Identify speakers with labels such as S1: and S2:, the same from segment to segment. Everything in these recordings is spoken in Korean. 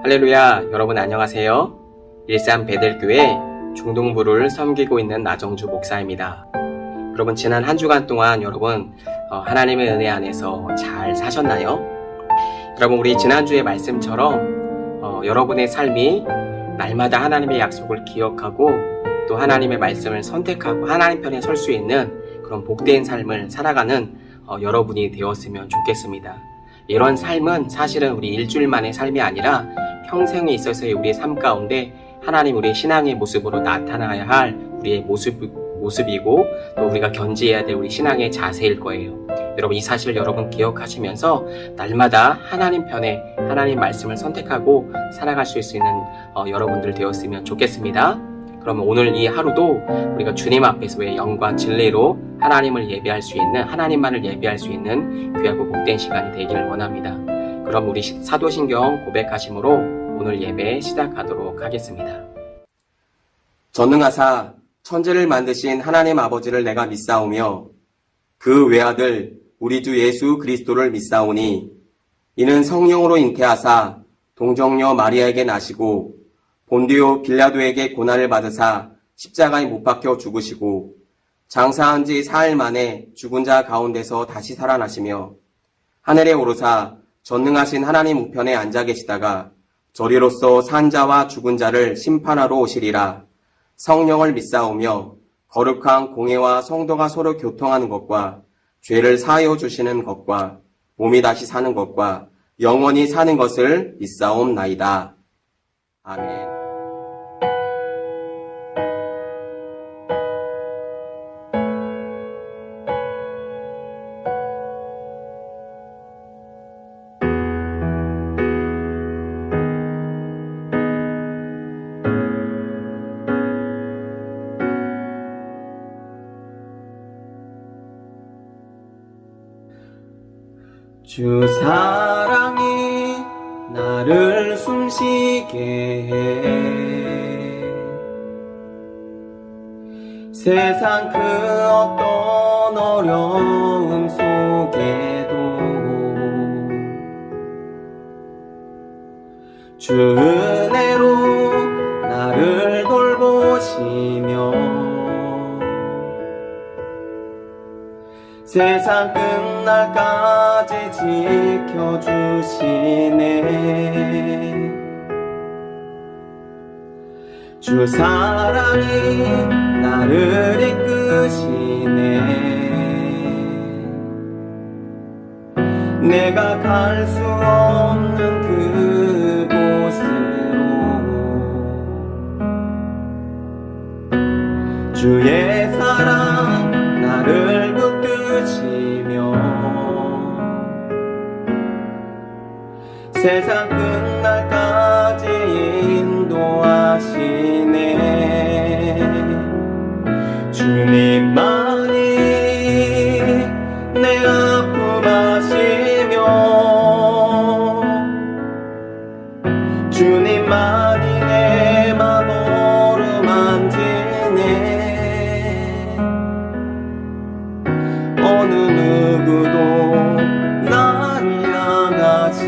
S1: 할렐루야, 여러분 안녕하세요. 일산 베델교회 중동부를 섬기고 있는 나정주 목사입니다. 여러분 지난 한 주간 동안 여러분 하나님의 은혜 안에서 잘 사셨나요? 여러분 우리 지난주의 말씀처럼 여러분의 삶이 날마다 하나님의 약속을 기억하고 또 하나님의 말씀을 선택하고 하나님 편에 설 수 있는 그런 복된 삶을 살아가는 여러분이 되었으면 좋겠습니다. 이런 삶은 사실은 우리 일주일만의 삶이 아니라 평생에 있어서의 우리의 삶 가운데 하나님 우리의 신앙의 모습으로 나타나야 할 우리의 모습이고 또 우리가 견지해야 될 우리 신앙의 자세일 거예요. 여러분 이 사실을 여러분 기억하시면서 날마다 하나님 편에 하나님 말씀을 선택하고 살아갈 수 있는 여러분들 되었으면 좋겠습니다. 그러면 오늘 이 하루도 우리가 주님 앞에서의 영과 진리로 하나님을 예배할 수 있는, 하나님만을 예배할 수 있는 귀하고 복된 시간이 되기를 원합니다. 그럼 우리 사도신경 고백하심으로 오늘 예배 시작하도록 하겠습니다. 전능하사 천지를 만드신 하나님 아버지를 내가 믿사오며 그 외아들 우리 주 예수 그리스도를 믿사오니 이는 성령으로 잉태하사 동정녀 마리아에게 나시고 본디오 빌라도에게 고난을 받으사 십자가에 못 박혀 죽으시고 장사한 지 사흘 만에 죽은 자 가운데서 다시 살아나시며 하늘에 오르사 전능하신 하나님 우편에 앉아 계시다가 저리로서 산 자와 죽은 자를 심판하러 오시리라. 성령을 믿사오며 거룩한 공회와 성도가 서로 교통하는 것과 죄를 사하여 주시는 것과 몸이 다시 사는 것과 영원히 사는 것을 믿사옵나이다. 아멘. 주 사랑이 나를 숨쉬게 해 세상 그 어떤 어려움 속에도 주 은혜로 나를 돌보시며 세상 끝날까지 지켜주시네. 주 사랑이 나를 이끄시네. 내가 갈 수 없는 그곳으로 주의 사랑 나를 붙드시며 세상 끝날까지 인도하시네. 주님만이 내 아픔 아시며 주님만이 내 맘 어루만지네. 어느 누구도 날 향하시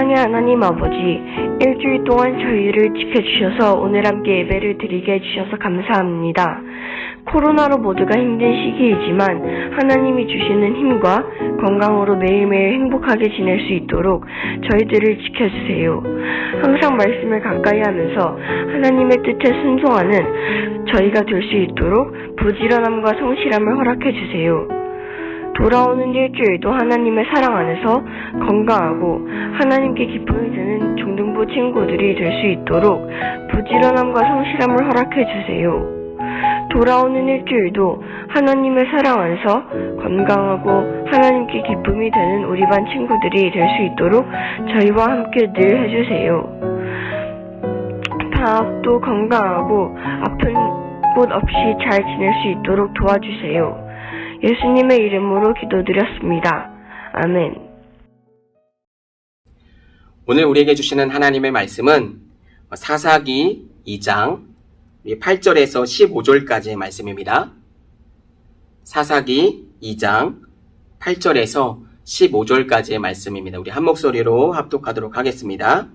S2: 사랑의 하나님 아버지, 일주일 동안 저희를 지켜주셔서 오늘 함께 예배를 드리게 해주셔서 감사합니다. 코로나로 모두가 힘든 시기이지만 하나님이 주시는 힘과 건강으로 매일매일 행복하게 지낼 수 있도록 저희들을 지켜주세요. 항상 말씀을 가까이 하면서 하나님의 뜻에 순종하는 저희가 될 수 있도록 부지런함과 성실함을 허락해 주세요. 돌아오는 일주일도 하나님의 사랑 안에서 건강하고 하나님께 기쁨이 드는 중등부 친구들이 될 수 있도록 부지런함과 성실함을 허락해 주세요. 돌아오는 일주일도 하나님의 사랑 안에서 건강하고 하나님께 기쁨이 되는 우리 반 친구들이 될 수 있도록 저희와 함께 늘 해주세요. 방학도 건강하고 아픈 곳 없이 잘 지낼 수 있도록 도와주세요. 예수님의 이름으로 기도드렸습니다. 아멘.
S1: 오늘 우리에게 주시는 하나님의 말씀은 사사기 2장 8절에서 15절까지의 말씀입니다. 사사기 2장 8절에서 15절까지의 말씀입니다. 우리 한 목소리로 합독하도록 하겠습니다.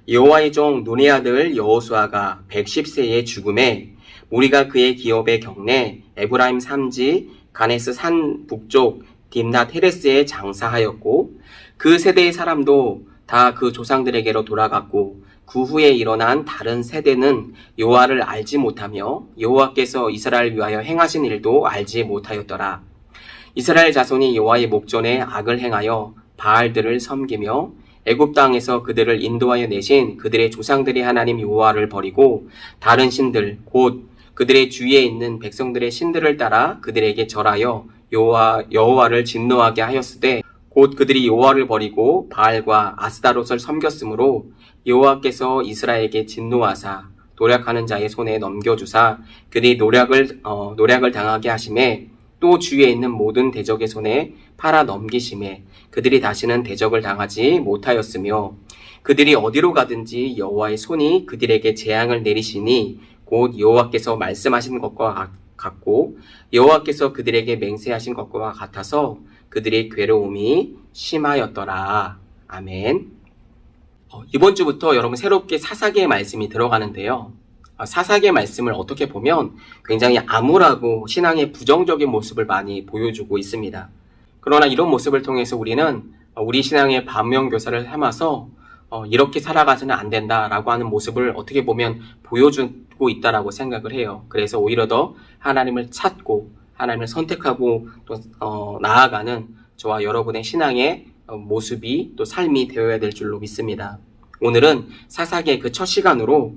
S1: 여호와의 종 눈의 아들 여호수아가 110세의 죽음에 우리가 그의 기업에 경내 에브라임 산지 가네스 산 북쪽 딥낫 헤레스에 장사하였고 그 세대의 사람도 다 그 조상들에게로 돌아갔고 그 후에 일어난 다른 세대는 여호와를 알지 못하며 여호와께서 이스라엘을 위하여 행하신 일도 알지 못하였더라. 이스라엘 자손이 여호와의 목전에 악을 행하여 바알들을 섬기며 애굽 땅에서 그들을 인도하여 내신 그들의 조상들이 하나님 여호와를 버리고 다른 신들 곧 그들의 주위에 있는 백성들의 신들을 따라 그들에게 절하여 여호와를 진노하게 하였으되 곧 그들이 여호와를 버리고 바알과 아스다롯을 섬겼으므로 여호와께서 이스라엘에게 진노하사 노략하는 자의 손에 넘겨주사 그들이 노략을 당하게 하심에 또 주위에 있는 모든 대적의 손에 팔아 넘기심에 그들이 다시는 대적을 당하지 못하였으며 그들이 어디로 가든지 여호와의 손이 그들에게 재앙을 내리시니 곧 여호와께서 말씀하신 것과 같고 여호와께서 그들에게 맹세하신 것과 같아서 그들의 괴로움이 심하였더라. 아멘. 이번 주부터 여러분 새롭게 사사기의 말씀이 들어가는데요. 사사기의 말씀을 어떻게 보면 굉장히 암울하고 신앙의 부정적인 모습을 많이 보여주고 있습니다. 그러나 이런 모습을 통해서 우리는 우리 신앙의 반면교사를 삼아서 이렇게 살아가서는 안 된다라고 하는 모습을 어떻게 보면 보여주고 있다라고 생각을 해요. 그래서 오히려 더 하나님을 찾고 하나님을 선택하고 또 나아가는 저와 여러분의 신앙의 모습이 또 삶이 되어야 될 줄로 믿습니다. 오늘은 사사기의 그 첫 시간으로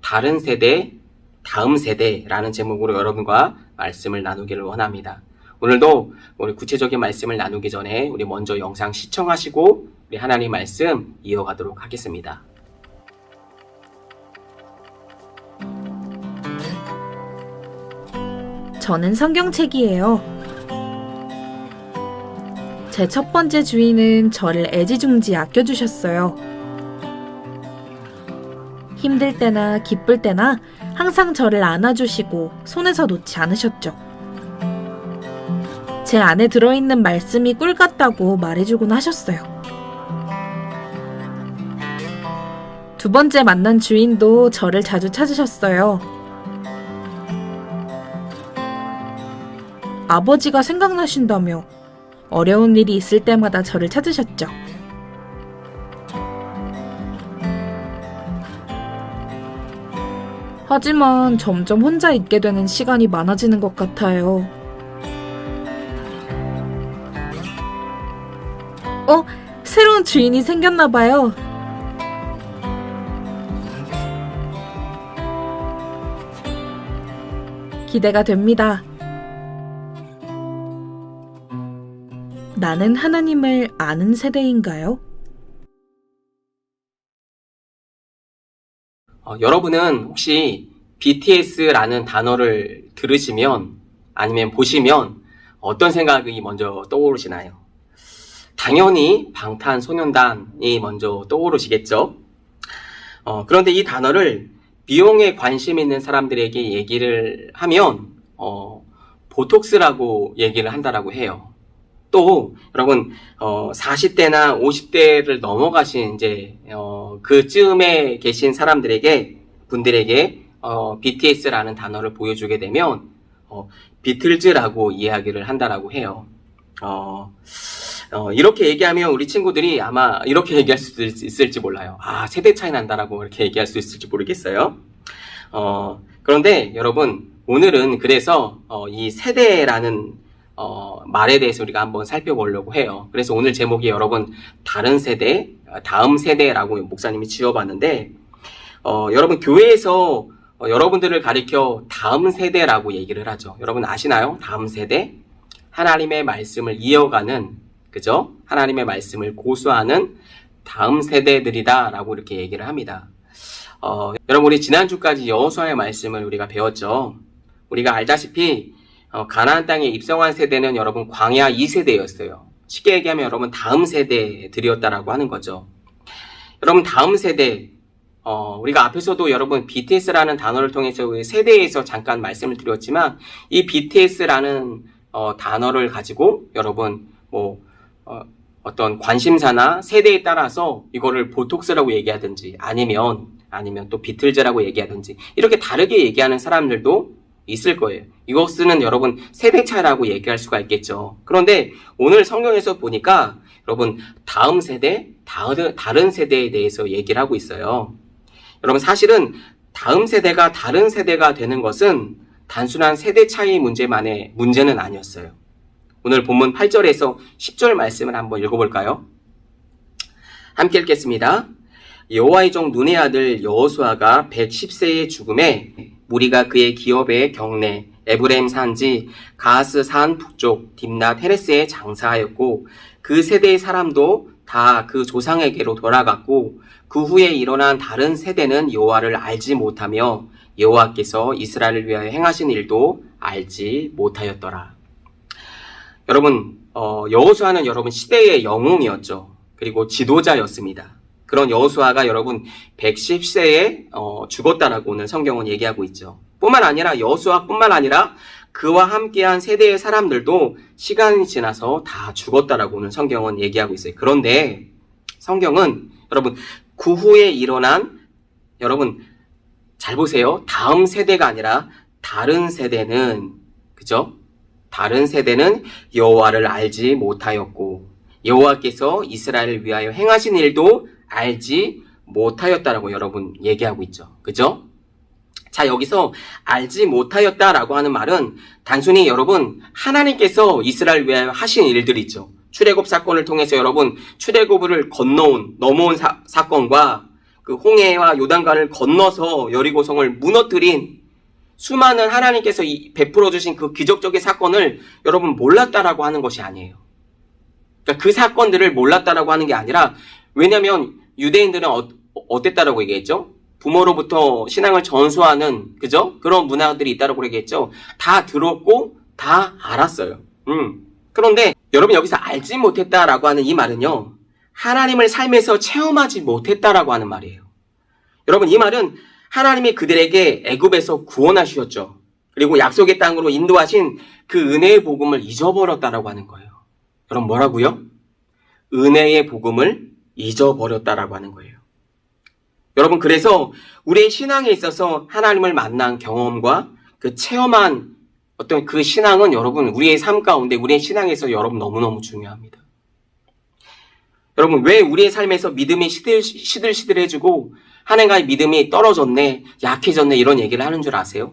S1: 다른 세대, 다음 세대라는 제목으로 여러분과 말씀을 나누기를 원합니다. 오늘도 우리 구체적인 말씀을 나누기 전에 우리 먼저 영상 시청하시고 우리 하나님 말씀 이어가도록 하겠습니다.
S3: 저는 성경책이에요. 제 첫 번째 주인은 저를 애지중지 아껴주셨어요. 힘들 때나 기쁠 때나 항상 저를 안아주시고 손에서 놓지 않으셨죠. 제 안에 들어있는 말씀이 꿀 같다고 말해주곤 하셨어요. 두 번째 만난 주인도 저를 자주 찾으셨어요. 아버지가 생각나신다며 어려운 일이 있을 때마다 저를 찾으셨죠. 하지만 점점 혼자 있게 되는 시간이 많아지는 것 같아요. 새로운 주인이 생겼나봐요. 기대가 됩니다. 나는 하나님을 아는 세대인가요?
S1: 여러분은 혹시 BTS라는 단어를 들으시면 아니면 보시면 어떤 생각이 먼저 떠오르시나요? 당연히 방탄소년단이 먼저 떠오르시겠죠? 그런데 이 단어를 미용에 관심 있는 사람들에게 얘기를 하면 보톡스라고 얘기를 한다라고 해요. 또 여러분 40대나 50대를 넘어가신 이제 그쯤에 계신 분들에게 BTS라는 단어를 보여주게 되면 비틀즈라고 이야기를 한다라고 해요. 이렇게 얘기하면 우리 친구들이 아마 이렇게 얘기할 수도 있을지 몰라요. 세대 차이 난다라고 이렇게 얘기할 수 있을지 모르겠어요. 그런데 여러분, 오늘은 그래서 이 세대라는 말에 대해서 우리가 한번 살펴보려고 해요. 그래서 오늘 제목이 여러분 다른 세대, 다음 세대라고 목사님이 지어봤는데 여러분 교회에서 여러분들을 가리켜 다음 세대라고 얘기를 하죠. 여러분 아시나요? 다음 세대? 하나님의 말씀을 이어가는, 그죠? 하나님의 말씀을 고수하는 다음 세대들이다 라고 이렇게 얘기를 합니다. 여러분 우리 지난주까지 여호수아의 말씀을 우리가 배웠죠. 우리가 알다시피 가나안 땅에 입성한 세대는 여러분 광야 2세대였어요. 쉽게 얘기하면 여러분 다음 세대들이었다라고 하는 거죠. 여러분 다음 세대, 우리가 앞에서도 여러분 BTS라는 단어를 통해서 세대에서 잠깐 말씀을 드렸지만 이 BTS라는 단어를 가지고 여러분 어떤 관심사나 세대에 따라서 이거를 보톡스라고 얘기하든지 아니면 또 비틀즈라고 얘기하든지 이렇게 다르게 얘기하는 사람들도 있을 거예요. 이것은 여러분 세대 차이라고 얘기할 수가 있겠죠. 그런데 오늘 성경에서 보니까 여러분 다음 세대, 다른 세대에 대해서 얘기를 하고 있어요. 여러분 사실은 다음 세대가 다른 세대가 되는 것은 단순한 세대 차이 문제는 아니었어요. 오늘 본문 8절에서 10절 말씀을 한번 읽어볼까요? 함께 읽겠습니다. 여호와의 종 눈의 아들 여호수아가 110세의 죽음에 무리가 그의 기업의 경내 에브라임 산지 가스 산 북쪽 딥낫 헤레스에 장사하였고 그 세대의 사람도 다 그 조상에게로 돌아갔고 그 후에 일어난 다른 세대는 여호와를 알지 못하며 여호와께서 이스라엘을 위하여 행하신 일도 알지 못하였더라. 여러분 여호수아는 여러분 시대의 영웅이었죠. 그리고 지도자였습니다. 그런 여호수아가 여러분 110세에 죽었다라고 오늘 성경은 얘기하고 있죠. 여호수아뿐만 아니라 그와 함께한 세대의 사람들도 시간이 지나서 다 죽었다라고 오늘 성경은 얘기하고 있어요. 그런데 성경은 여러분 그 후에 일어난, 여러분 잘 보세요. 다음 세대가 아니라 다른 세대는, 그죠? 다른 세대는 여호와를 알지 못하였고 여호와께서 이스라엘을 위하여 행하신 일도 알지 못하였다라고 여러분 얘기하고 있죠. 그죠? 자, 여기서 알지 못하였다라고 하는 말은 단순히 여러분 하나님께서 이스라엘을 위하여 하신 일들이 있죠. 출애굽 사건을 통해서 여러분 출애굽을 넘어온 사건과 그 홍해와 요단강을 건너서 여리고성을 무너뜨린 수많은 하나님께서 베풀어 주신 그 기적적인 사건을 여러분 몰랐다라고 하는 것이 아니에요. 그러니까 그 사건들을 몰랐다라고 하는 게 아니라, 왜냐하면 유대인들은 어땠다라고 얘기했죠? 부모로부터 신앙을 전수하는, 그죠? 그런 문화들이 있다라고 얘기했죠. 다 들었고 다 알았어요. 그런데 여러분 여기서 알지 못했다라고 하는 이 말은요, 하나님을 삶에서 체험하지 못했다라고 하는 말이에요. 여러분 이 말은 하나님이 그들에게 애굽에서 구원하셨죠. 그리고 약속의 땅으로 인도하신 그 은혜의 복음을 잊어버렸다라고 하는 거예요. 여러분 뭐라고요? 은혜의 복음을 잊어버렸다라고 하는 거예요. 여러분 그래서 우리의 신앙에 있어서 하나님을 만난 경험과 그 체험한 어떤 그 신앙은 여러분 우리의 삶 가운데, 우리의 신앙에서 여러분 너무너무 중요합니다. 여러분 왜 우리의 삶에서 믿음이 시들시들해지고 하나님과의 믿음이 떨어졌네, 약해졌네 이런 얘기를 하는 줄 아세요?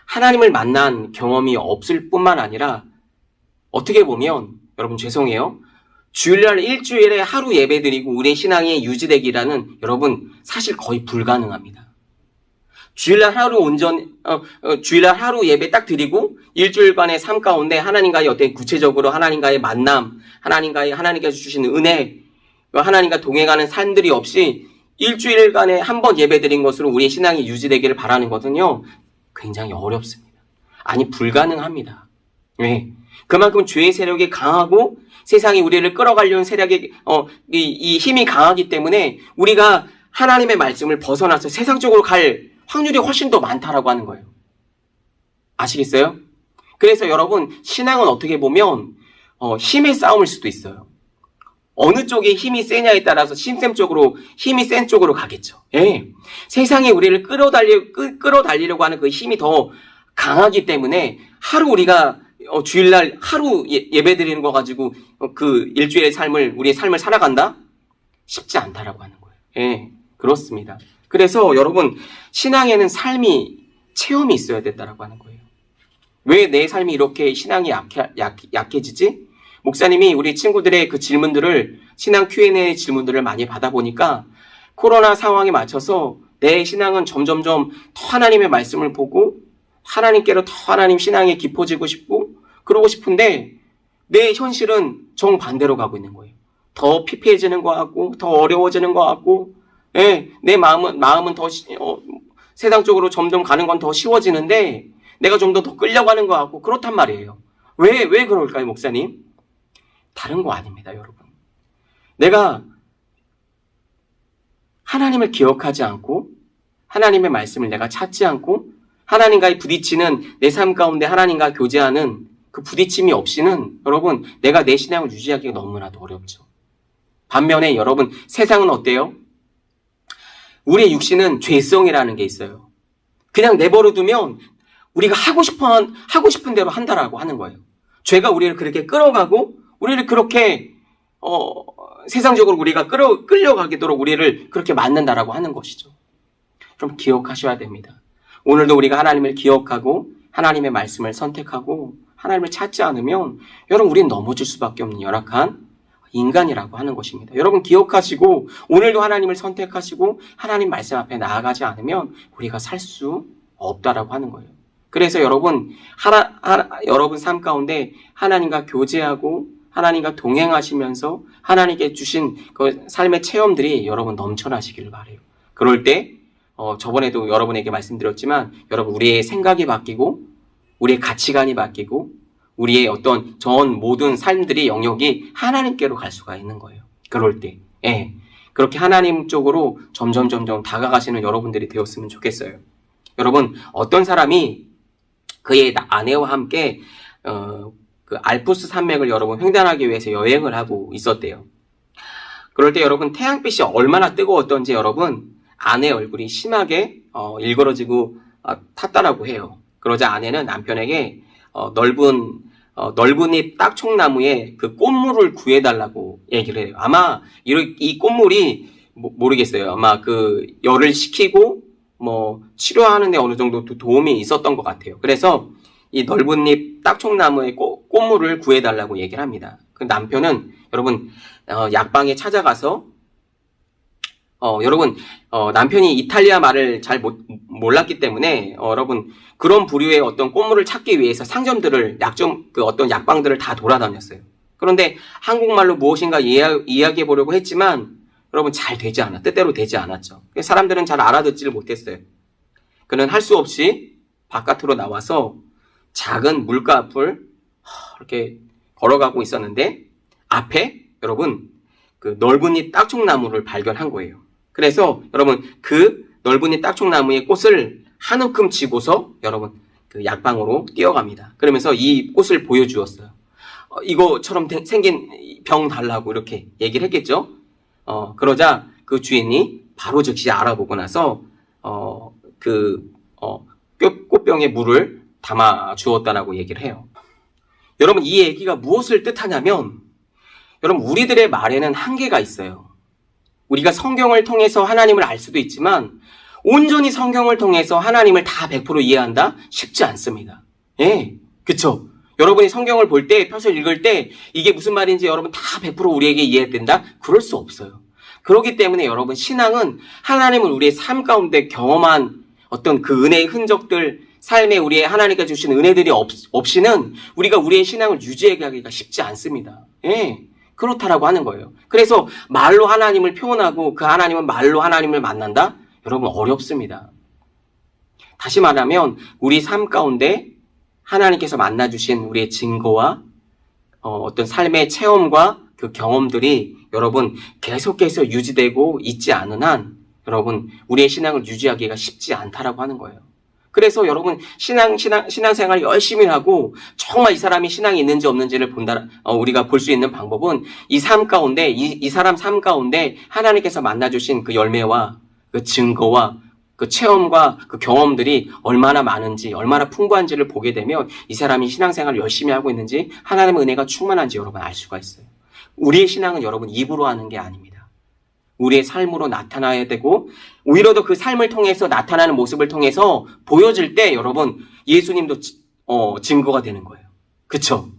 S1: 하나님을 만난 경험이 없을 뿐만 아니라 어떻게 보면 여러분 죄송해요, 주일날 일주일에 하루 예배 드리고 우리의 신앙이 유지되기라는 여러분 사실 거의 불가능합니다. 주일날 하루 예배 딱 드리고 일주일간의 삶 가운데 하나님과의 어떤 구체적으로 하나님과의 만남, 하나님께서 주시는 은혜, 하나님과 동행하는 삶들이 없이 일주일간에 한 번 예배 드린 것으로 우리의 신앙이 유지되기를 바라는 것은요 굉장히 어렵습니다. 아니 불가능합니다. 왜? 그만큼 죄의 세력이 강하고 세상이 우리를 끌어가려는 세력이 이 힘이 강하기 때문에 우리가 하나님의 말씀을 벗어나서 세상 쪽으로 갈 확률이 훨씬 더 많다라고 하는 거예요. 아시겠어요? 그래서 여러분 신앙은 어떻게 보면 힘의 싸움일 수도 있어요. 어느 쪽에 힘이 세냐에 따라서 힘이 센 쪽으로 가겠죠. 예. 세상에 우리를 끌어달리려고 하는 그 힘이 더 강하기 때문에 하루 우리가 주일날 하루 예배 드리는 거 가지고 그 일주일의 우리의 삶을 살아간다? 쉽지 않다라고 하는 거예요. 예. 그렇습니다. 그래서 여러분, 신앙에는 체험이 있어야 된다라고 하는 거예요. 왜 내 삶이 이렇게 신앙이 약해지지? 목사님이 우리 친구들의 그 신앙 Q&A 질문들을 많이 받아보니까 코로나 상황에 맞춰서 내 신앙은 점점점 더 하나님의 말씀을 보고 하나님께로 더 하나님 신앙에 깊어지고 싶고 그러고 싶은데 내 현실은 정반대로 가고 있는 거예요. 더 피폐해지는 것 같고 더 어려워지는 것 같고 예, 내 마음은 더 세상 쪽으로 점점 가는 건 더 쉬워지는데 내가 좀 더 끌려가는 것 같고 그렇단 말이에요. 왜 그럴까요, 목사님? 다른 거 아닙니다, 여러분. 내가 하나님을 기억하지 않고 하나님의 말씀을 내가 찾지 않고 하나님과의 부딪히는 내 삶 가운데 하나님과 교제하는 그 부딪힘이 없이는 여러분 내가 내 신앙을 유지하기가 너무나도 어렵죠. 반면에 여러분 세상은 어때요? 우리의 육신은 죄성이라는 게 있어요. 그냥 내버려 두면 우리가 하고 싶은 대로 한다라고 하는 거예요. 죄가 우리를 그렇게 끌어가고 우리를 그렇게 세상적으로 우리가 끌려가도록 우리를 그렇게 만든다라고 하는 것이죠. 좀 기억하셔야 됩니다. 오늘도 우리가 하나님을 기억하고 하나님의 말씀을 선택하고 하나님을 찾지 않으면 여러분 우리는 넘어질 수밖에 없는 열악한 인간이라고 하는 것입니다. 여러분 기억하시고 오늘도 하나님을 선택하시고 하나님 말씀 앞에 나아가지 않으면 우리가 살 수 없다라고 하는 거예요. 그래서 여러분 여러분 삶 가운데 하나님과 교제하고 하나님과 동행하시면서 하나님께 주신 그 삶의 체험들이 여러분 넘쳐나시기를 바라요. 그럴 때 저번에도 여러분에게 말씀드렸지만 여러분 우리의 생각이 바뀌고 우리의 가치관이 바뀌고 우리의 어떤 모든 삶들이 영역이 하나님께로 갈 수가 있는 거예요. 그럴 때 그렇게 하나님 쪽으로 점점 다가가시는 여러분들이 되었으면 좋겠어요. 여러분 어떤 사람이 그의 아내와 함께 그 알프스 산맥을 여러분 횡단하기 위해서 여행을 하고 있었대요. 그럴 때 여러분 태양빛이 얼마나 뜨거웠던지 여러분 아내 얼굴이 심하게 일그러지고 탔다라고 해요. 그러자 아내는 남편에게 넓은 잎 딱총나무에 그 꽃물을 구해달라고 얘기를 해요. 아마 이 꽃물이 모르겠어요. 아마 그 열을 식히고 치료하는 데 어느 정도 도움이 있었던 것 같아요. 그래서 이 넓은 잎 딱총나무의 꽃물을 구해달라고 얘기를 합니다. 그 남편은 여러분 약방에 찾아가서 여러분 남편이 이탈리아 말을 잘 몰랐기 때문에 여러분 그런 부류의 어떤 꽃물을 찾기 위해서 상점들을 어떤 약방들을 다 돌아다녔어요. 그런데 한국말로 무엇인가 이야기해 보려고 했지만 여러분 뜻대로 되지 않았죠. 사람들은 잘 알아듣지를 못했어요. 그는 할 수 없이 바깥으로 나와서 작은 물가 앞을 이렇게 걸어가고 있었는데 앞에 여러분 그 넓은 잎 딱총나무를 발견한 거예요. 그래서 여러분 그 넓은 잎 딱총나무의 꽃을 한 움큼 쥐고서 여러분 그 약방으로 뛰어갑니다. 그러면서 이 꽃을 보여주었어요. 이거처럼 생긴 병 달라고 이렇게 얘기를 했겠죠. 그러자 그 주인이 바로 즉시 알아보고 나서 꽃병에 물을 담아 주었다라고 얘기를 해요. 여러분 이 얘기가 무엇을 뜻하냐면 여러분 우리들의 말에는 한계가 있어요. 우리가 성경을 통해서 하나님을 알 수도 있지만 온전히 성경을 통해서 하나님을 다 100% 이해한다? 쉽지 않습니다. 그쵸? 여러분이 성경을 볼 때, 펴서 읽을 때 이게 무슨 말인지 여러분 다 100% 우리에게 이해된다? 그럴 수 없어요. 그렇기 때문에 여러분 신앙은 하나님을 우리의 삶 가운데 경험한 어떤 그 은혜의 흔적들, 삶에 우리의 하나님께 주신 은혜들이 없이는 우리가 우리의 신앙을 유지하기가 쉽지 않습니다. 그렇다라고 하는 거예요. 그래서 말로 하나님을 표현하고 그 하나님은 말로 하나님을 만난다? 여러분 어렵습니다. 다시 말하면 우리 삶 가운데 하나님께서 만나주신 우리의 증거와 어떤 삶의 체험과 그 경험들이 여러분 계속해서 유지되고 있지 않은 한 여러분 우리의 신앙을 유지하기가 쉽지 않다라고 하는 거예요. 그래서 여러분 신앙생활 열심히 하고 정말 이 사람이 신앙이 있는지 없는지를 우리가 볼 수 있는 방법은 이 삶 가운데 이 사람 삶 가운데 하나님께서 만나주신 그 열매와 그 증거와 그 체험과 그 경험들이 얼마나 많은지 얼마나 풍부한지를 보게 되면 이 사람이 신앙생활을 열심히 하고 있는지 하나님의 은혜가 충만한지 여러분 알 수가 있어요. 우리의 신앙은 여러분 입으로 하는 게 아닙니다. 우리의 삶으로 나타나야 되고 오히려 더 그 삶을 통해서 나타나는 모습을 통해서 보여질 때 여러분 예수님도 증거가 되는 거예요. 그쵸?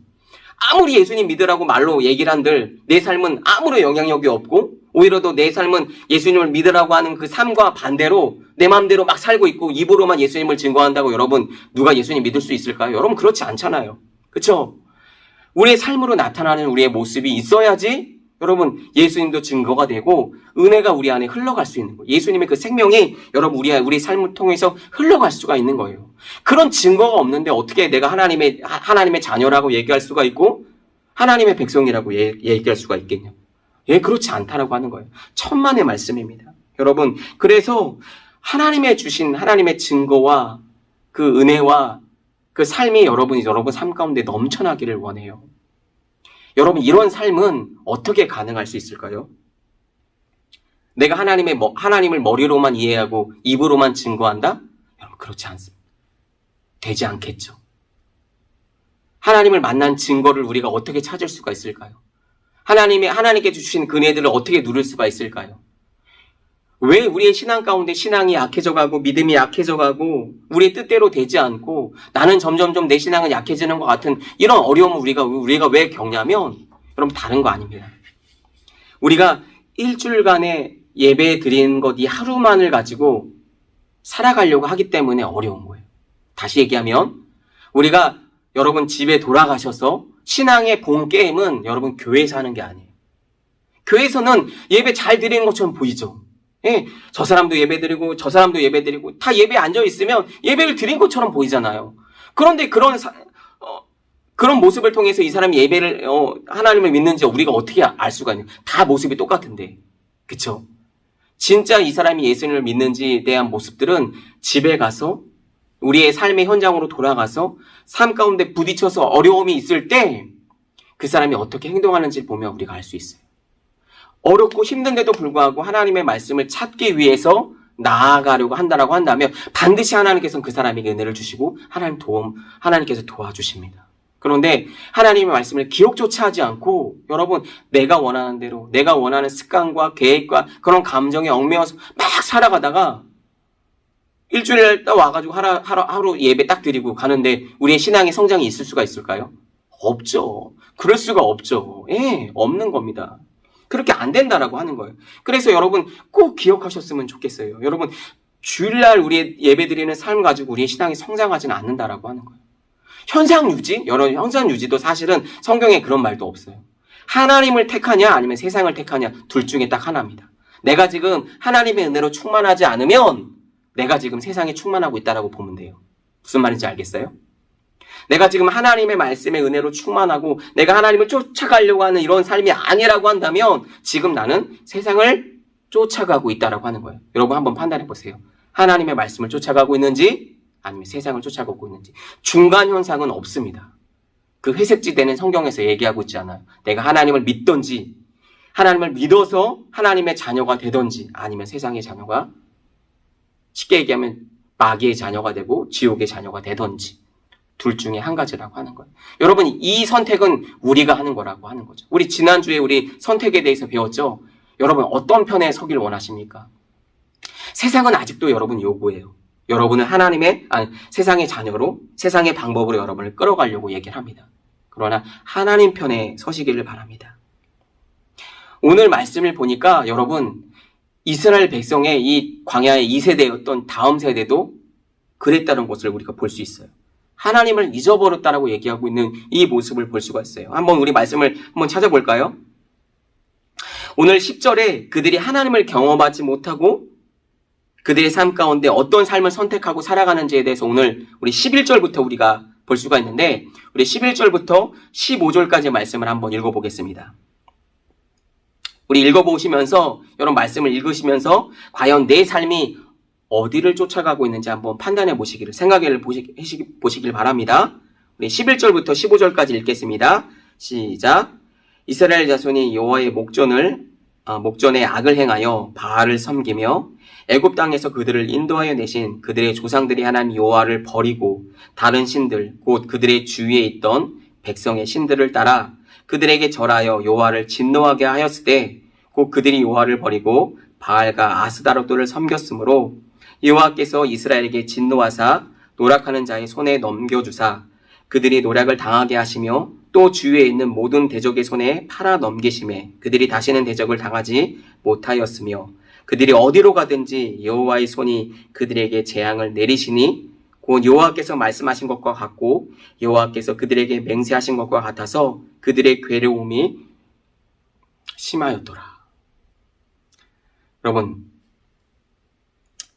S1: 아무리 예수님 믿으라고 말로 얘기를 한들 내 삶은 아무런 영향력이 없고 오히려 더 내 삶은 예수님을 믿으라고 하는 그 삶과 반대로 내 마음대로 막 살고 있고 입으로만 예수님을 증거한다고 여러분 누가 예수님 믿을 수 있을까요? 여러분 그렇지 않잖아요. 그쵸? 우리의 삶으로 나타나는 우리의 모습이 있어야지 여러분 예수님도 증거가 되고 은혜가 우리 안에 흘러갈 수 있는 거예요. 예수님의 그 생명이 여러분 우리 삶을 통해서 흘러갈 수가 있는 거예요. 그런 증거가 없는데 어떻게 내가 하나님의 자녀라고 얘기할 수가 있고 하나님의 백성이라고 얘기할 수가 있겠냐? 예, 그렇지 않다라고 하는 거예요. 천만의 말씀입니다. 여러분 그래서 하나님의 주신 하나님의 증거와 그 은혜와 그 삶이 여러분 삶 가운데 넘쳐나기를 원해요. 여러분 이런 삶은 어떻게 가능할 수 있을까요? 내가 하나님을 머리로만 이해하고 입으로만 증거한다? 여러분 그렇지 않습니다. 되지 않겠죠. 하나님을 만난 증거를 우리가 어떻게 찾을 수가 있을까요? 하나님께 주신 은혜들을 어떻게 누릴 수가 있을까요? 왜 우리의 신앙 가운데 신앙이 약해져가고 믿음이 약해져가고 우리의 뜻대로 되지 않고 나는 점점점 내 신앙은 약해지는 것 같은 이런 어려움을 우리가 왜 겪냐면 여러분 다른 거 아닙니다. 우리가 일주일간의 예배 드리는 것 이 하루만을 가지고 살아가려고 하기 때문에 어려운 거예요. 다시 얘기하면 우리가 여러분 집에 돌아가셔서 신앙의 본 게임은 여러분 교회에서 하는 게 아니에요. 교회에서는 예배 잘 드리는 것처럼 보이죠. 예, 저 사람도 예배드리고 저 사람도 예배드리고 다 예배에 앉아있으면 예배를 드린 것처럼 보이잖아요. 그런데 그런 모습을 통해서 이 사람이 예배를 하나님을 믿는지 우리가 어떻게 알 수가 있냐. 다 모습이 똑같은데 그쵸? 진짜 이 사람이 예수님을 믿는지에 대한 모습들은 집에 가서 우리의 삶의 현장으로 돌아가서 삶 가운데 부딪혀서 어려움이 있을 때 그 사람이 어떻게 행동하는지 보면 우리가 알 수 있어요. 어렵고 힘든데도 불구하고 하나님의 말씀을 찾기 위해서 나아가려고 한다라고 한다면 반드시 하나님께서는 그 사람에게 은혜를 주시고 하나님께서 도와주십니다. 그런데 하나님의 말씀을 기억조차 하지 않고 여러분 내가 원하는 대로 내가 원하는 습관과 계획과 그런 감정에 얽매여서 막 살아가다가 일주일에 딱 와가지고 하루 예배 딱 드리고 가는데 우리의 신앙의 성장이 있을 수가 있을까요? 없죠. 그럴 수가 없죠. 예, 없는 겁니다. 그렇게 안 된다라고 하는 거예요. 그래서 여러분 꼭 기억하셨으면 좋겠어요. 여러분 주일날 우리 예배 드리는 삶 가지고 우리의 신앙이 성장하지는 않는다라고 하는 거예요. 현상 유지도 사실은 성경에 그런 말도 없어요. 하나님을 택하냐 아니면 세상을 택하냐 둘 중에 딱 하나입니다. 내가 지금 하나님의 은혜로 충만하지 않으면 내가 지금 세상에 충만하고 있다라고 보면 돼요. 무슨 말인지 알겠어요? 내가 지금 하나님의 말씀의 은혜로 충만하고 내가 하나님을 쫓아가려고 하는 이런 삶이 아니라고 한다면 지금 나는 세상을 쫓아가고 있다라고 하는 거예요. 여러분 한번 판단해 보세요. 하나님의 말씀을 쫓아가고 있는지 아니면 세상을 쫓아가고 있는지. 중간 현상은 없습니다. 그 회색지대는 성경에서 얘기하고 있지 않아요. 내가 하나님을 믿던지 하나님을 믿어서 하나님의 자녀가 되던지 아니면 세상의 자녀가 쉽게 얘기하면 마귀의 자녀가 되고 지옥의 자녀가 되던지 둘 중에 한 가지라고 하는 거예요. 여러분 이 선택은 우리가 하는 거라고 하는 거죠. 우리 지난주에 우리 선택에 대해서 배웠죠. 여러분 어떤 편에 서길 원하십니까? 세상은 아직도 여러분 요구해요. 여러분은 세상의 자녀로 세상의 방법으로 여러분을 끌어가려고 얘기를 합니다. 그러나 하나님 편에 서시기를 바랍니다. 오늘 말씀을 보니까 여러분 이스라엘 백성의 이 광야의 2세대였던 다음 세대도 그랬다는 것을 우리가 볼 수 있어요. 하나님을 잊어버렸다라고 얘기하고 있는 이 모습을 볼 수가 있어요. 한번 우리 말씀을 한번 찾아볼까요? 오늘 10절에 그들이 하나님을 경험하지 못하고 그들의 삶 가운데 어떤 삶을 선택하고 살아가는지에 대해서 오늘 우리 11절부터 우리가 볼 수가 있는데 우리 11절부터 15절까지 말씀을 한번 읽어보겠습니다. 우리 읽어보시면서 여러분 말씀을 읽으시면서 과연 내 삶이 어디를 쫓아가고 있는지 한번 판단해 보시기를, 생각해 보시길 바랍니다. 우리 11절부터 15절까지 읽겠습니다. 시작. 이스라엘 자손이 여호와의 목전에 악을 행하여 바알을 섬기며 애굽 땅에서 그들을 인도하여 내신 그들의 조상들이 하나님 여호와를 버리고 다른 신들 곧 그들의 주위에 있던 백성의 신들을 따라 그들에게 절하여 여호와를 진노하게 하였으되 곧 그들이 여호와를 버리고 바알과 아스다롯들을 섬겼으므로 여호와께서 이스라엘에게 진노하사 노력하는 자의 손에 넘겨주사 그들이 노략을 당하게 하시며 또 주위에 있는 모든 대적의 손에 팔아 넘기심에 그들이 다시는 대적을 당하지 못하였으며 그들이 어디로 가든지 여호와의 손이 그들에게 재앙을 내리시니 곧 여호와께서 말씀하신 것과 같고 여호와께서 그들에게 맹세하신 것과 같아서 그들의 괴로움이 심하였더라.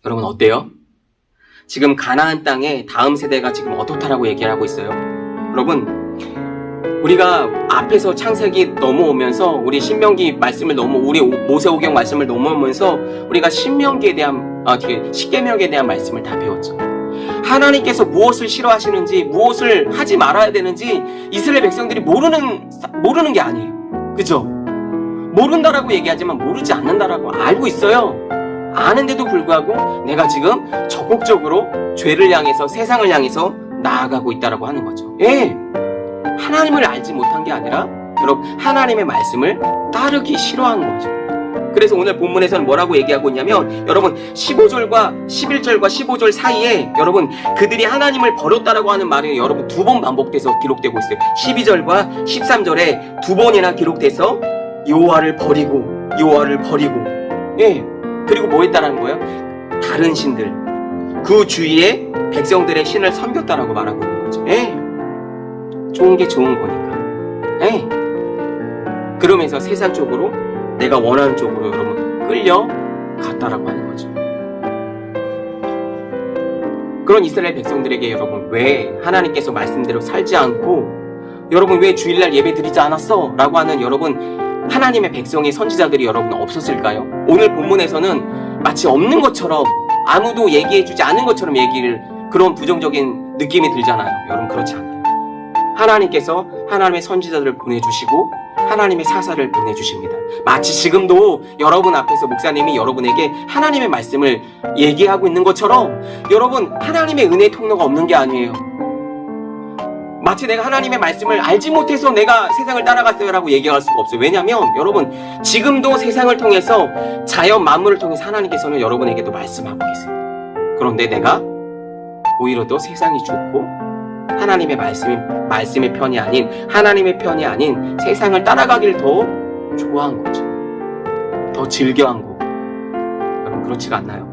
S1: 여러분 어때요? 지금 가나안 땅에 다음 세대가 지금 어떻다라고 얘기를 하고 있어요. 여러분, 우리가 앞에서 창세기 넘어오면서 우리 신명기 말씀을 우리 모세오경 말씀을 넘어오면서 우리가 신명기에 대한 십계명에 대한 말씀을 다 배웠죠. 하나님께서 무엇을 싫어하시는지 무엇을 하지 말아야 되는지 이스라엘 백성들이 모르는 게 아니에요. 그죠? 모른다라고 얘기하지만 모르지 않는다라고 알고 있어요. 아는데도 불구하고 내가 지금 적극적으로 죄를 향해서 세상을 향해서 나아가고 있다라고 하는 거죠. 예, 하나님을 알지 못한 게 아니라 여러분 하나님의 말씀을 따르기 싫어하는 거죠. 그래서 오늘 본문에서는 뭐라고 얘기하고 있냐면 여러분 15절과 11절과 15절 사이에 여러분 그들이 하나님을 버렸다라고 하는 말이 여러분 2번 반복돼서 기록되고 있어요. 12절과 13절에 2번이나 기록돼서 여호와를 버리고 예, 그리고 뭐 했다라는 거예요? 다른 신들 그 주위에 백성들의 신을 섬겼다라고 말하고 있는 거죠. 예, 좋은 게 좋은 거니까. 예, 그러면서 세상 쪽으로 내가 원하는 쪽으로 여러분 끌려갔다라고 하는 거죠. 그런 이스라엘 백성들에게 여러분 왜 하나님께서 말씀대로 살지 않고 여러분 왜 주일날 예배 드리지 않았어? 라고 하는 여러분 하나님의 백성의 선지자들이 여러분 없었을까요? 오늘 본문에서는 마치 없는 것처럼 아무도 얘기해주지 않은 것처럼 그런 부정적인 느낌이 들잖아요. 여러분 그렇지 않아요. 하나님께서 하나님의 선지자들을 보내주시고 하나님의 사사를 보내주십니다. 마치 지금도 여러분 앞에서 목사님이 여러분에게 하나님의 말씀을 얘기하고 있는 것처럼 여러분 하나님의 은혜 통로가 없는 게 아니에요. 마치 내가 하나님의 말씀을 알지 못해서 내가 세상을 따라갔어요 라고 얘기할 수가 없어요. 왜냐하면 여러분 지금도 세상을 통해서 자연 만물을 통해서 하나님께서는 여러분에게도 말씀하고 계세요. 그런데 내가 오히려 더 세상이 좋고 하나님의 말씀의 편이 아닌 하나님의 편이 아닌 세상을 따라가기를 더 좋아한 거죠. 더 즐겨한 거고. 여러분 그렇지가 않나요?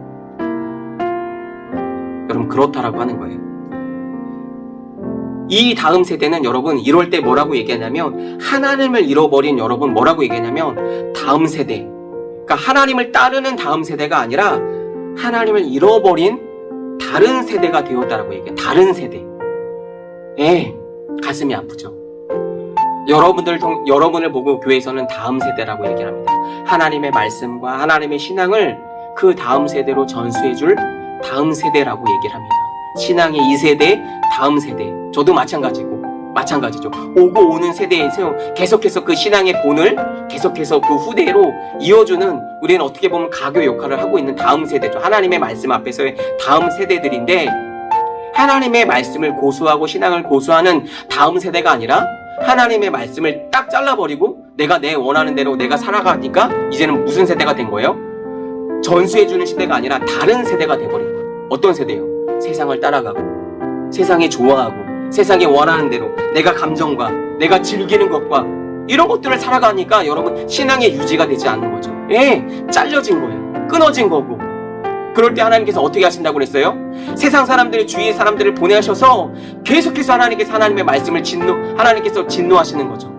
S1: 여러분 그렇다라고 하는 거예요. 이 다음 세대는 여러분 이럴 때 뭐라고 얘기하냐면 하나님을 잃어버린 여러분 뭐라고 얘기하냐면 다음 세대. 그러니까 하나님을 따르는 다음 세대가 아니라 하나님을 잃어버린 다른 세대가 되었다라고 얘기해요. 다른 세대. 예, 가슴이 아프죠. 여러분을 보고 교회에서는 다음 세대라고 얘기를 합니다. 하나님의 말씀과 하나님의 신앙을 그 다음 세대로 전수해줄 다음 세대라고 얘기를 합니다. 신앙의 2세대, 다음 세대. 저도 마찬가지죠. 오고 오는 세대에서 계속해서 그 신앙의 본을 계속해서 그 후대로 이어주는 우리는 어떻게 보면 가교 역할을 하고 있는 다음 세대죠. 하나님의 말씀 앞에서의 다음 세대들인데 하나님의 말씀을 고수하고 신앙을 고수하는 다음 세대가 아니라 하나님의 말씀을 딱 잘라버리고 내가 내 원하는 대로 내가 살아가니까 이제는 무슨 세대가 된 거예요? 전수해주는 시대가 아니라 다른 세대가 돼버린 거예요. 어떤 세대요? 세상을 따라가고 세상에 좋아하고 세상에 원하는 대로 내가 감정과 내가 즐기는 것과 이런 것들을 살아가니까 여러분 신앙의 유지가 되지 않는 거죠. 예, 잘려진 거예요. 끊어진 거고. 그럴 때 하나님께서 어떻게 하신다고 그랬어요? 세상 사람들이 주위의 사람들을 보내셔서 계속해서 하나님께서 하나님의 말씀을 하나님께서 진노하시는 거죠.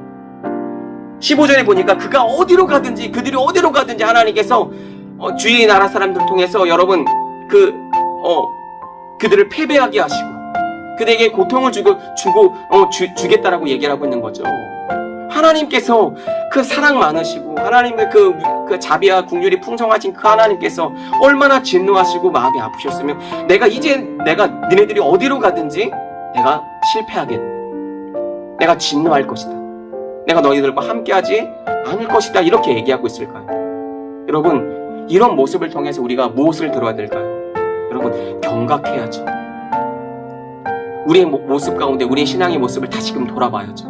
S1: 15절에 보니까 그들이 어디로 가든지 하나님께서 주위의 나라 사람들을 통해서 여러분 그들을 패배하게 하시고 그들에게 고통을 주겠다라고 얘기를 하고 있는 거죠. 하나님께서 그 사랑 많으시고 하나님의 그 자비와 긍휼이 풍성하신 그 하나님께서 얼마나 진노하시고 마음이 아프셨으면 내가 니네들이 어디로 가든지 내가 실패하겠다. 내가 진노할 것이다. 내가 너희들과 함께하지 않을 것이다. 이렇게 얘기하고 있을까요? 여러분, 이런 모습을 통해서 우리가 무엇을 들어야 될까요? 여러분, 경각해야죠. 우리의 모습 가운데 우리의 신앙의 모습을 다시금 돌아봐야죠.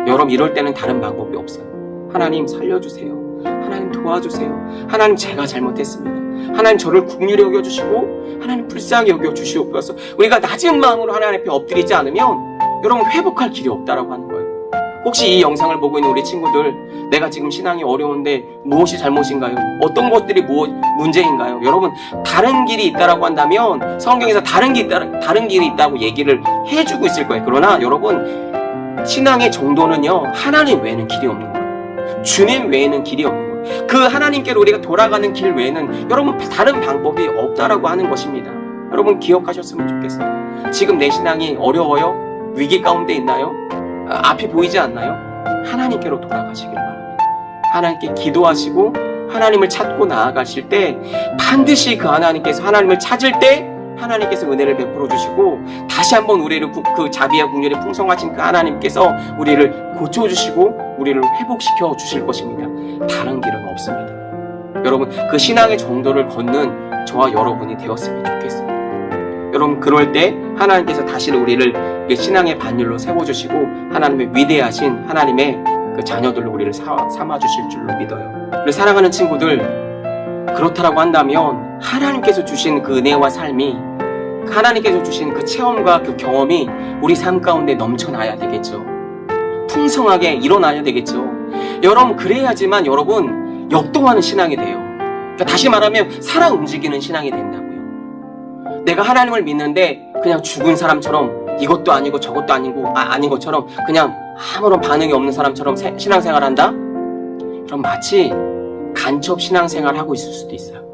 S1: 여러분, 이럴 때는 다른 방법이 없어요. 하나님 살려주세요. 하나님 도와주세요. 하나님 제가 잘못했습니다. 하나님 저를 긍휼히 여겨주시고 하나님 불쌍히 여겨주시옵소서. 우리가 낮은 마음으로 하나님 앞에 엎드리지 않으면 여러분 회복할 길이 없다라고 하는 거예요. 혹시 이 영상을 보고 있는 우리 친구들, 내가 지금 신앙이 어려운데 무엇이 잘못인가요? 어떤 것들이 문제인가요? 여러분, 다른 길이 있다라고 한다면 성경에서 다른 길이 있다고 얘기를 해주고 있을 거예요. 그러나 여러분, 신앙의 정도는요, 하나님 외에는 길이 없는 거예요. 주님 외에는 길이 없는 거예요. 그 하나님께로 우리가 돌아가는 길 외에는 여러분 다른 방법이 없다라고 하는 것입니다. 여러분 기억하셨으면 좋겠어요. 지금 내 신앙이 어려워요? 위기 가운데 있나요? 앞이 보이지 않나요? 하나님께로 돌아가시길 바랍니다. 하나님께 기도하시고 하나님을 찾고 나아가실 때 반드시 그 하나님께서 하나님을 찾을 때 하나님께서 은혜를 베풀어 주시고 다시 한번 우리를 그 자비와 긍휼이 풍성하신 그 하나님께서 우리를 고쳐주시고 우리를 회복시켜 주실 것입니다. 다른 길은 없습니다. 여러분, 그 신앙의 정도를 걷는 저와 여러분이 되었으면 좋겠어요. 여러분, 그럴 때 하나님께서 다시 우리를 신앙의 반열로 세워주시고 하나님의 위대하신 하나님의 그 자녀들로 우리를 삼아주실 줄로 믿어요. 그래서 사랑하는 친구들, 그렇다라고 한다면 하나님께서 주신 그 은혜와 삶이, 하나님께서 주신 그 체험과 그 경험이 우리 삶 가운데 넘쳐나야 되겠죠. 풍성하게 일어나야 되겠죠. 여러분, 그래야지만 여러분 역동하는 신앙이 돼요. 그러니까 다시 말하면 살아 움직이는 신앙이 된다고요. 내가 하나님을 믿는데 그냥 죽은 사람처럼 이것도 아니고 저것도 아닌 것처럼 그냥 아무런 반응이 없는 사람처럼 신앙생활한다? 그럼 마치 간첩 신앙생활 하고 있을 수도 있어요.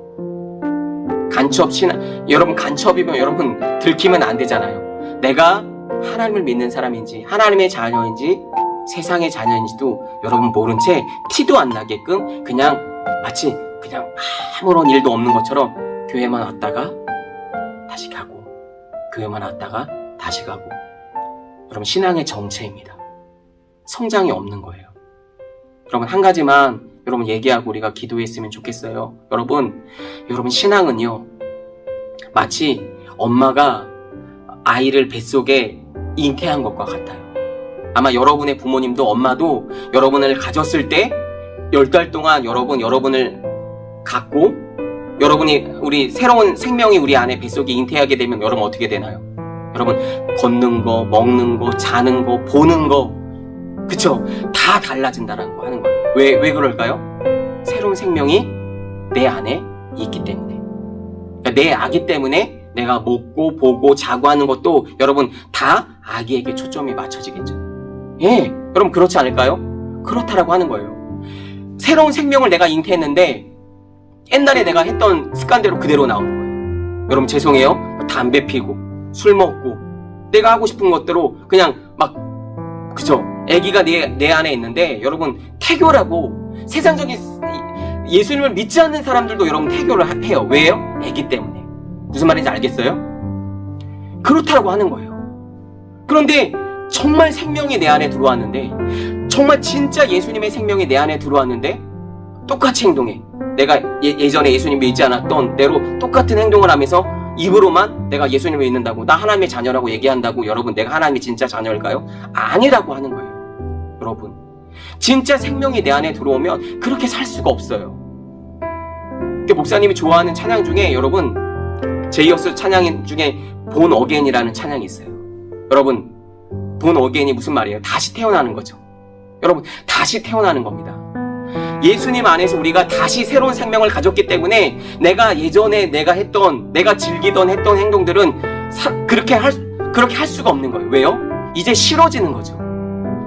S1: 여러분, 간첩이면 여러분 들키면 안 되잖아요. 내가 하나님을 믿는 사람인지 하나님의 자녀인지 세상의 자녀인지도 여러분 모른 채 티도 안 나게끔 그냥 마치 그냥 아무런 일도 없는 것처럼 교회만 왔다가 다시 가고 교회만 왔다가 다시 가고. 여러분, 신앙의 정체입니다. 성장이 없는 거예요. 여러분, 한 가지만 여러분 얘기하고 우리가 기도했으면 좋겠어요. 여러분 신앙은요 마치 엄마가 아이를 뱃속에 잉태한 것과 같아요. 아마 여러분의 부모님도 엄마도 여러분을 가졌을 때 10달 동안 여러분을 갖고 우리 새로운 생명이 우리 안에 뱃속에 잉태하게 되면 여러분 어떻게 되나요? 여러분, 걷는 거, 먹는 거, 자는 거, 보는 거, 그쵸? 다 달라진다는 거 하는 거예요. 왜 그럴까요? 새로운 생명이 내 안에 있기 때문에. 그러니까 내 아기 때문에 내가 먹고 보고 자고 하는 것도 여러분 다 아기에게 초점이 맞춰지겠죠. 예, 여러분 그렇지 않을까요? 그렇다라고 하는 거예요. 새로운 생명을 내가 잉태했는데 옛날에 내가 했던 습관대로 그대로 나오는 거예요. 여러분 죄송해요. 담배 피고 술 먹고 내가 하고 싶은 것대로 그냥 막, 그쵸? 아기가 내 안에 있는데 여러분 태교라고 세상적인 예수님을 믿지 않는 사람들도 여러분 태교를 해요. 왜요? 아기 때문에. 무슨 말인지 알겠어요? 그렇다고 하는 거예요. 그런데 정말 생명이 내 안에 들어왔는데, 정말 진짜 예수님의 생명이 내 안에 들어왔는데 똑같이 행동해. 내가 예전에 예수님 믿지 않았던 대로 똑같은 행동을 하면서 입으로만 내가 예수님을 믿는다고, 나 하나님의 자녀라고 얘기한다고 여러분 내가 하나님의 진짜 자녀일까요? 아니라고 하는 거예요. 여러분, 진짜 생명이 내 안에 들어오면 그렇게 살 수가 없어요. 목사님이 좋아하는 찬양 중에 여러분 제이어스 찬양 중에 본 어게인이라는 찬양이 있어요. 여러분, 본 어게인이 무슨 말이에요? 다시 태어나는 거죠. 여러분, 다시 태어나는 겁니다. 예수님 안에서 우리가 다시 새로운 생명을 가졌기 때문에 내가 예전에 내가 즐기던 했던 행동들은 그렇게 할 수가 없는 거예요. 왜요? 이제 싫어지는 거죠.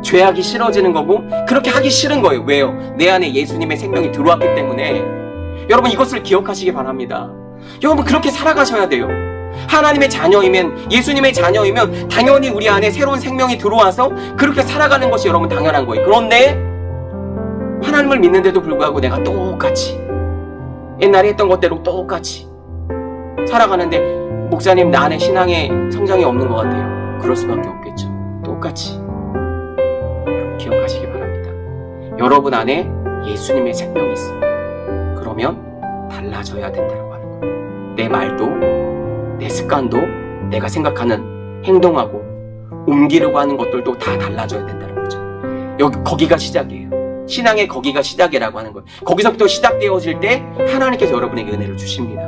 S1: 죄하기 싫어지는 거고 그렇게 하기 싫은 거예요. 왜요? 내 안에 예수님의 생명이 들어왔기 때문에. 여러분, 이것을 기억하시기 바랍니다. 여러분, 그렇게 살아가셔야 돼요. 하나님의 자녀이면, 예수님의 자녀이면 당연히 우리 안에 새로운 생명이 들어와서 그렇게 살아가는 것이 여러분 당연한 거예요. 그런데 하나님을 믿는데도 불구하고 내가 똑같이 옛날에 했던 것대로 똑같이 살아가는데 목사님 나 안에 신앙의 성장이 없는 것 같아요. 그럴 수밖에 없겠죠. 똑같이. 기억하시기 바랍니다. 여러분 안에 예수님의 생명이 있어요. 그러면 달라져야 된다고 하는 거예요. 내 말도 내 습관도 내가 생각하는 행동하고 옮기려고 하는 것들도 다 달라져야 된다는 거죠. 거기가 시작이에요. 신앙의 거기가 시작이라고 하는 거예요. 거기서부터 시작되어질 때 하나님께서 여러분에게 은혜를 주십니다.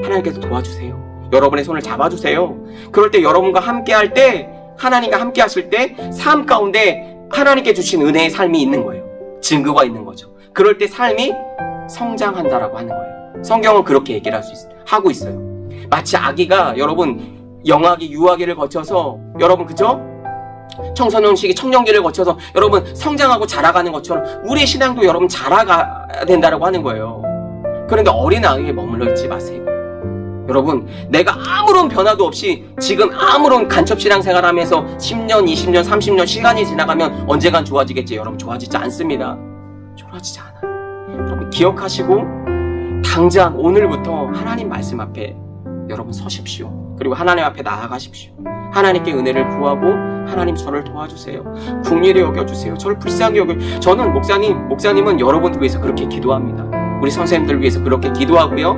S1: 하나님께서 도와주세요. 여러분의 손을 잡아주세요. 그럴 때 여러분과 함께 할 때, 하나님과 함께 하실 때 삶 가운데 하나님께 주신 은혜의 삶이 있는 거예요. 증거가 있는 거죠. 그럴 때 삶이 성장한다라고 하는 거예요. 성경은 그렇게 얘기를 하고 있어요. 마치 아기가 여러분 영아기, 유아기를 거쳐서 여러분 그죠? 청소년 시기, 청년기를 거쳐서 여러분 성장하고 자라가는 것처럼 우리의 신앙도 여러분 자라가야 된다라고 하는 거예요. 그런데 어린 아이에 머물러 있지 마세요. 여러분 내가 아무런 변화도 없이 지금 아무런 간첩 신앙생활 하면서 10년, 20년, 30년 시간이 지나가면 언젠간 좋아지겠지. 여러분 좋아지지 않습니다. 좋아지지 않아요. 여러분 기억하시고 당장 오늘부터 하나님 말씀 앞에 여러분 서십시오. 그리고 하나님 앞에 나아가십시오. 하나님께 은혜를 구하고 하나님 저를 도와주세요. 긍휼히 여겨주세요. 저를 불쌍히 여겨. 저는 목사님은 여러분들 위해서 그렇게 기도합니다. 우리 선생님들 위해서 그렇게 기도하고요.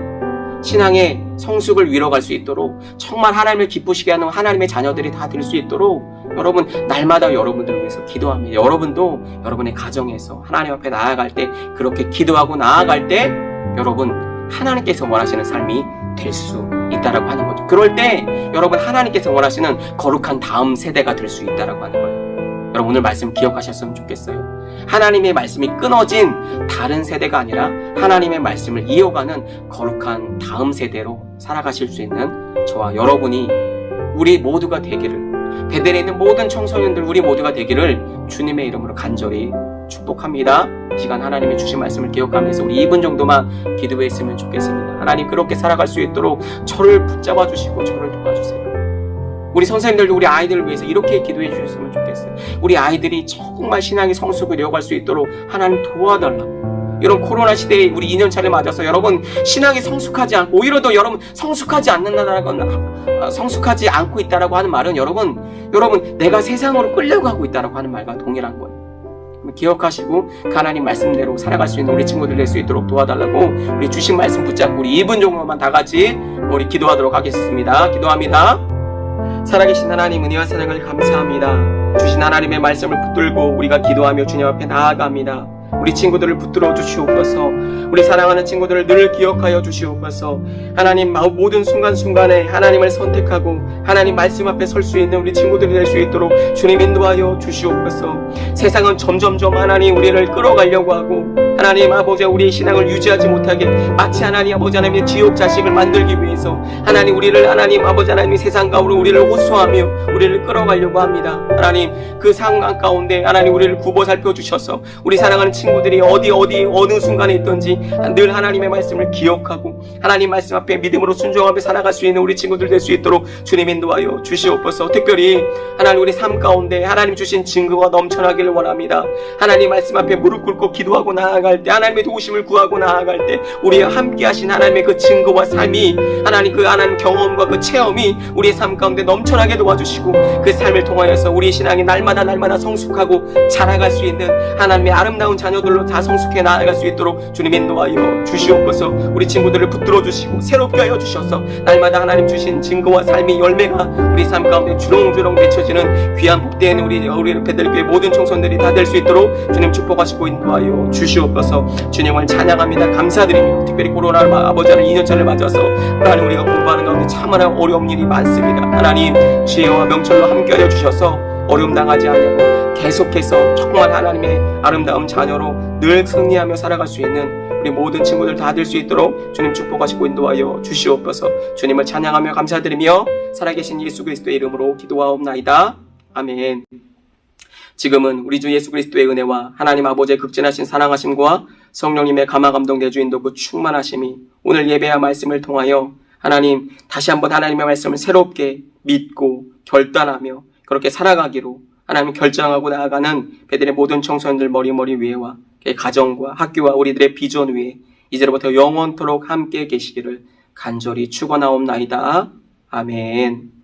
S1: 신앙의 성숙을 이뤄갈 수 있도록 정말 하나님을 기쁘시게 하는 하나님의 자녀들이 다 될 수 있도록 여러분 날마다 여러분들을 위해서 기도합니다. 여러분도 여러분의 가정에서 하나님 앞에 나아갈 때 그렇게 기도하고 나아갈 때 여러분 하나님께서 원하시는 삶이 될 수 있다라고 하는 거죠. 그럴 때 여러분 하나님께서 원하시는 거룩한 다음 세대가 될 수 있다라고 하는 거예요. 여러분 오늘 말씀 기억하셨으면 좋겠어요. 하나님의 말씀이 끊어진 다른 세대가 아니라 하나님의 말씀을 이어가는 거룩한 다음 세대로 살아가실 수 있는 저와 여러분이 우리 모두가 되기를, 베델에 있는 모든 청소년들 우리 모두가 되기를 주님의 이름으로 간절히 축복합니다. 이 시간 하나님의 주신 말씀을 기억하면서 우리 2분 정도만 기도했으면 좋겠습니다. 하나님 그렇게 살아갈 수 있도록 저를 붙잡아 주시고 저를 도와주세요. 우리 선생님들도 우리 아이들을 위해서 이렇게 기도해 주셨으면 좋겠어요. 우리 아이들이 정말 신앙의 성숙을 이어갈 수 있도록 하나님 도와달라고. 이런 코로나 시대에 우리 2년차를 맞아서 여러분 신앙이 성숙하지 않고 오히려 더 여러분 성숙하지 않고 있다라고 하는 말은 여러분 내가 세상으로 끌려가고 있다라고 하는 말과 동일한 거예요. 기억하시고 하나님 말씀대로 살아갈 수 있는 우리 친구들 될 수 있도록 도와달라고 우리 주신 말씀 붙잡고 우리 2분 정도만 다 같이 우리 기도하도록 하겠습니다. 기도합니다. 살아계신 하나님 은혜와 사랑을 감사합니다. 주신 하나님의 말씀을 붙들고 우리가 기도하며 주님 앞에 나아갑니다. 우리 친구들을 붙들어 주시옵소서. 우리 사랑하는 친구들을 늘 기억하여 주시옵소서. 하나님 모든 순간순간에 하나님을 선택하고 하나님 말씀 앞에 설 수 있는 우리 친구들이 될 수 있도록 주님 인도하여 주시옵소서. 세상은 점점점 하나님 우리를 끌어가려고 하고 하나님 아버지 우리의 신앙을 유지하지 못하게 마치 하나님 아버지 하나님의 지옥 자식을 만들기 위해서 하나님 우리를 하나님 아버지 하나님이 세상 가운데 우리를 호소하며 우리를 끌어가려고 합니다. 하나님 그 상황 가운데 하나님 우리를 굽어 살펴주셔서 우리 사랑하는 친구들이 어느 순간에 있든지 늘 하나님의 말씀을 기억하고 하나님 말씀 앞에 믿음으로 순종하며 살아갈 수 있는 우리 친구들 될 수 있도록 주님 인도하여 주시옵소서. 특별히 하나님 우리 삶 가운데 하나님 주신 증거가 넘쳐나기를 원합니다. 하나님 말씀 앞에 무릎 꿇고 기도하고 나아갈 때 하나님의 도우심을 구하고 나아갈 때 우리와 함께 하신 하나님의 그 증거와 삶이 하나님 그 하나님 경험과 그 체험이 우리의 삶 가운데 넘쳐나게 도와주시고 그 삶을 통하여서 우리 신앙이 날마다 성숙하고 자라갈 수 있는 하나님의 아름다운 자녀들로 다 성숙해 나아갈 수 있도록 주님 인도하여 주시옵소서. 우리 친구들을 붙들어 주시고 새롭게 하여 주셔서 날마다 하나님 주신 증거와 삶의 열매가 우리 삶 가운데 주렁주렁 맺혀지는 귀한 복된 우리 베델교회 모든 청소년들이 다 될 수 있도록 주님 축복하시고 인도하여 주시옵소서. 주님을 찬양합니다. 감사드리며 특별히 코로나 아버지 하나님 2년차를 맞아서 하나님 우리가 공부하는 가운데 참으로 어려운 일이 많습니다. 하나님 지혜와 명철로 함께하여 주셔서 어려움 당하지 않고 계속해서 정말 하나님의 아름다운 자녀로 늘 승리하며 살아갈 수 있는 우리 모든 친구들 다 될 수 있도록 주님 축복하시고 인도하여 주시옵소서. 주님을 찬양하며 감사드리며 살아계신 예수 그리스도의 이름으로 기도하옵나이다. 아멘. 지금은 우리 주 예수 그리스도의 은혜와 하나님 아버지의 극진하신 사랑하심과 성령님의 감화감동 내주인도 그 충만하심이 오늘 예배와 말씀을 통하여 하나님 다시 한번 하나님의 말씀을 새롭게 믿고 결단하며 그렇게 살아가기로 하나님 결정하고 나아가는 베델의 모든 청소년들 머리 위에와 가정과 학교와 우리들의 비전 위에 이제로부터 영원토록 함께 계시기를 간절히 축원하옵나이다. 아멘.